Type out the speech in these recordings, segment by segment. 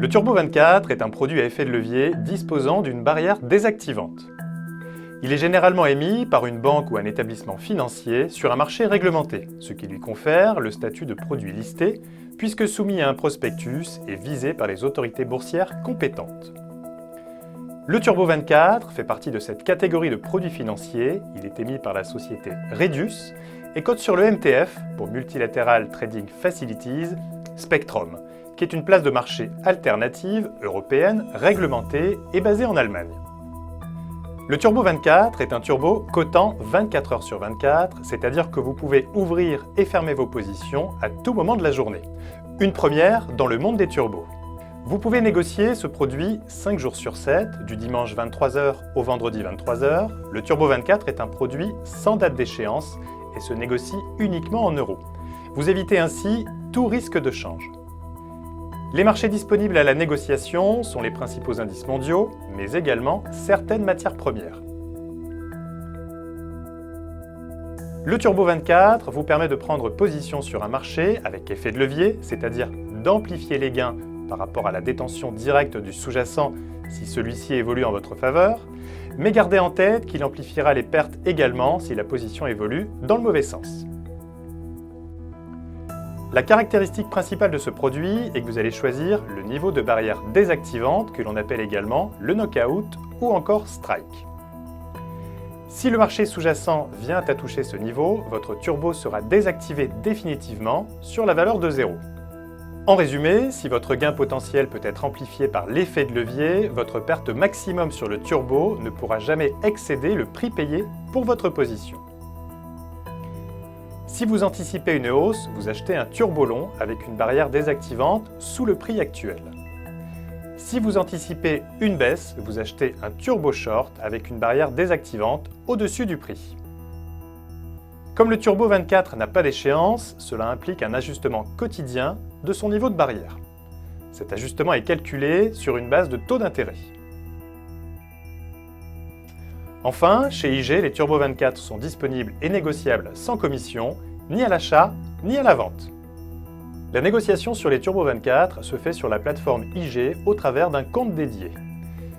Le Turbo 24 est un produit à effet de levier disposant d'une barrière désactivante. Il est généralement émis par une banque ou un établissement financier sur un marché réglementé, ce qui lui confère le statut de produit listé, puisque soumis à un prospectus et visé par les autorités boursières compétentes. Le Turbo 24 fait partie de cette catégorie de produits financiers. Il est émis par la société Redus et cote sur le MTF, pour Multilateral Trading Facilities, Spectrum, qui est une place de marché alternative européenne, réglementée et basée en Allemagne. Le Turbo 24 est un turbo cotant 24 heures sur 24, c'est-à-dire que vous pouvez ouvrir et fermer vos positions à tout moment de la journée. Une première dans le monde des turbos. Vous pouvez négocier ce produit 5 jours sur 7, du dimanche 23h au vendredi 23h. Le Turbo 24 est un produit sans date d'échéance et se négocie uniquement en euros. Vous évitez ainsi tout risque de change. Les marchés disponibles à la négociation sont les principaux indices mondiaux, mais également certaines matières premières. Le Turbo 24 vous permet de prendre position sur un marché avec effet de levier, c'est-à-dire d'amplifier les gains par rapport à la détention directe du sous-jacent si celui-ci évolue en votre faveur, mais gardez en tête qu'il amplifiera les pertes également si la position évolue dans le mauvais sens. La caractéristique principale de ce produit est que vous allez choisir le niveau de barrière désactivante que l'on appelle également le knockout ou encore strike. Si le marché sous-jacent vient à toucher ce niveau, votre turbo sera désactivé définitivement sur la valeur de 0. En résumé, si votre gain potentiel peut être amplifié par l'effet de levier, votre perte maximum sur le turbo ne pourra jamais excéder le prix payé pour votre position. Si vous anticipez une hausse, vous achetez un turbo long avec une barrière désactivante sous le prix actuel. Si vous anticipez une baisse, vous achetez un turbo short avec une barrière désactivante au-dessus du prix. Comme le Turbo 24 n'a pas d'échéance, cela implique un ajustement quotidien de son niveau de barrière. Cet ajustement est calculé sur une base de taux d'intérêt. Enfin, chez IG, les Turbo 24 sont disponibles et négociables sans commission, ni à l'achat, ni à la vente. La négociation sur les Turbo 24 se fait sur la plateforme IG au travers d'un compte dédié.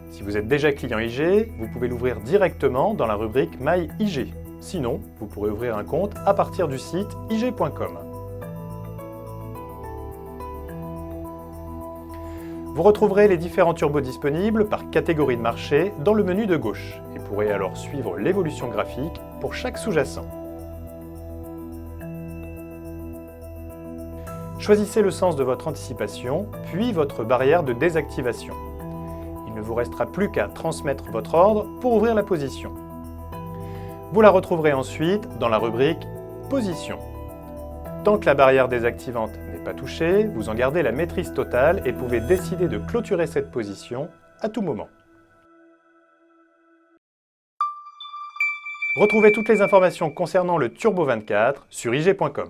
Si vous êtes déjà client IG, vous pouvez l'ouvrir directement dans la rubrique My IG. Sinon, vous pourrez ouvrir un compte à partir du site ig.com. Vous retrouverez les différents turbos disponibles par catégorie de marché dans le menu de gauche et pourrez alors suivre l'évolution graphique pour chaque sous-jacent. Choisissez le sens de votre anticipation, puis votre barrière de désactivation. Il ne vous restera plus qu'à transmettre votre ordre pour ouvrir la position. Vous la retrouverez ensuite dans la rubrique « Position ». Tant que la barrière désactivante n'est pas touchée, vous en gardez la maîtrise totale et pouvez décider de clôturer cette position à tout moment. Retrouvez toutes les informations concernant le Turbo 24 sur ig.com.